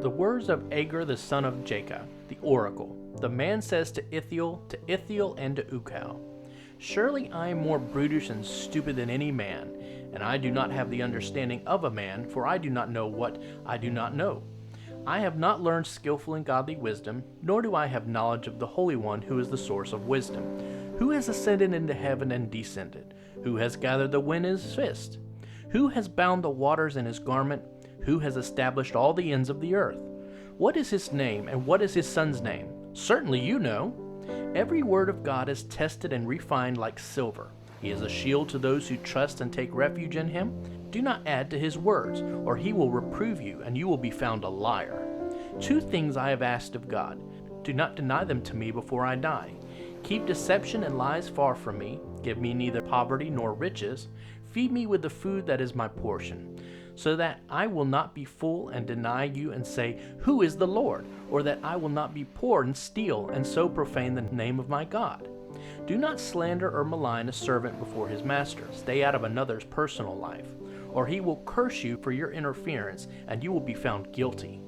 The words of Agur the son of Jacob, the oracle. The man says to Ithiel, and to Ukal, surely I am more brutish and stupid than any man, and I do not have the understanding of a man, for I do not know what I do not know. I have not learned skillful and godly wisdom, nor do I have knowledge of the Holy One who is the source of wisdom. Who has ascended into heaven and descended? Who has gathered the wind in his fist? Who has bound the waters in his garment? Who has established all the ends of the earth? What is his name, and what is his son's name? Certainly you know. Every word of God is tested and refined like silver. He is a shield to those who trust and take refuge in him. Do not add to his words, or he will reprove you, and you will be found a liar. 2 things I have asked of God. Do not deny them to me before I die. Keep deception and lies far from me. Give me neither poverty nor riches. Feed me with the food that is my portion, so that I will not be full and deny you and say, who is the Lord? Or that I will not be poor and steal and so profane the name of my God. Do not slander or malign a servant before his master. Stay out of another's personal life, or he will curse you for your interference, and you will be found guilty.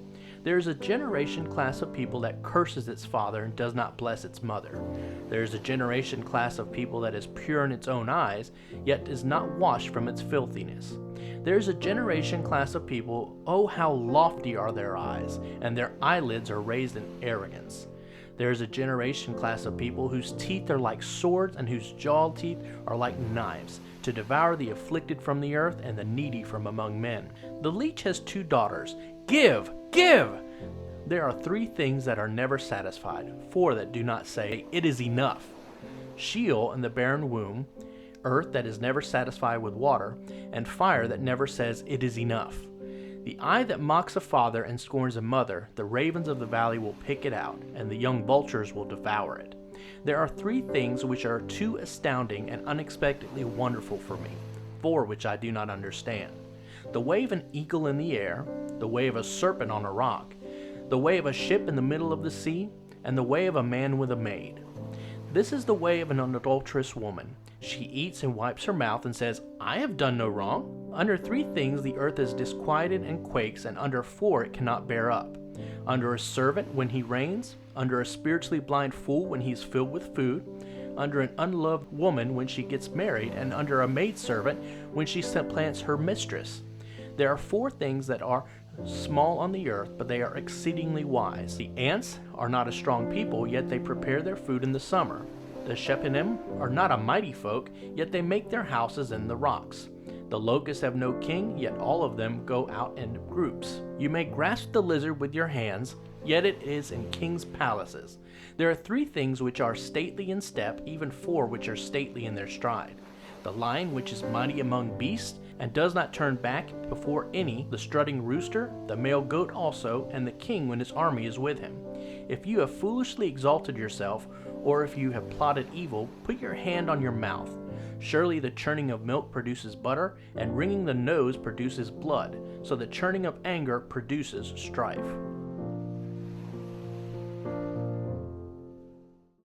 There is a generation class of people that curses its father and does not bless its mother. There is a generation class of people that is pure in its own eyes, yet is not washed from its filthiness. There is a generation class of people, oh how lofty are their eyes, and their eyelids are raised in arrogance. There is a generation class of people whose teeth are like swords and whose jaw teeth are like knives, to devour the afflicted from the earth and the needy from among men. The leech has 2 daughters. Give! Give! There are 3 things that are never satisfied, 4 that do not say, it is enough. Sheol and the barren womb, earth that is never satisfied with water, and fire that never says, it is enough. The eye that mocks a father and scorns a mother, the ravens of the valley will pick it out, and the young vultures will devour it. There are 3 things which are too astounding and unexpectedly wonderful for me, 4 which I do not understand. The way of an eagle in the air, the way of a serpent on a rock, the way of a ship in the middle of the sea, and the way of a man with a maid. This is the way of an adulterous woman. She eats and wipes her mouth and says, I have done no wrong. Under 3 things the earth is disquieted and quakes, and under 4 it cannot bear up. Under a servant when he reigns, under a spiritually blind fool when he is filled with food, under an unloved woman when she gets married, and under a maidservant when she supplants her mistress. There are 4 things that are small on the earth, but they are exceedingly wise. The ants are not a strong people, yet they prepare their food in the summer. The Shepanim are not a mighty folk, yet they make their houses in the rocks. The locusts have no king, yet all of them go out in groups. You may grasp the lizard with your hands, yet it is in kings' palaces. There are 3 things which are stately in step, even 4 which are stately in their stride. The lion which is mighty among beasts, and does not turn back before any, the strutting rooster, the male goat also, and the king when his army is with him. If you have foolishly exalted yourself, or if you have plotted evil, put your hand on your mouth. Surely the churning of milk produces butter, and wringing the nose produces blood, so the churning of anger produces strife.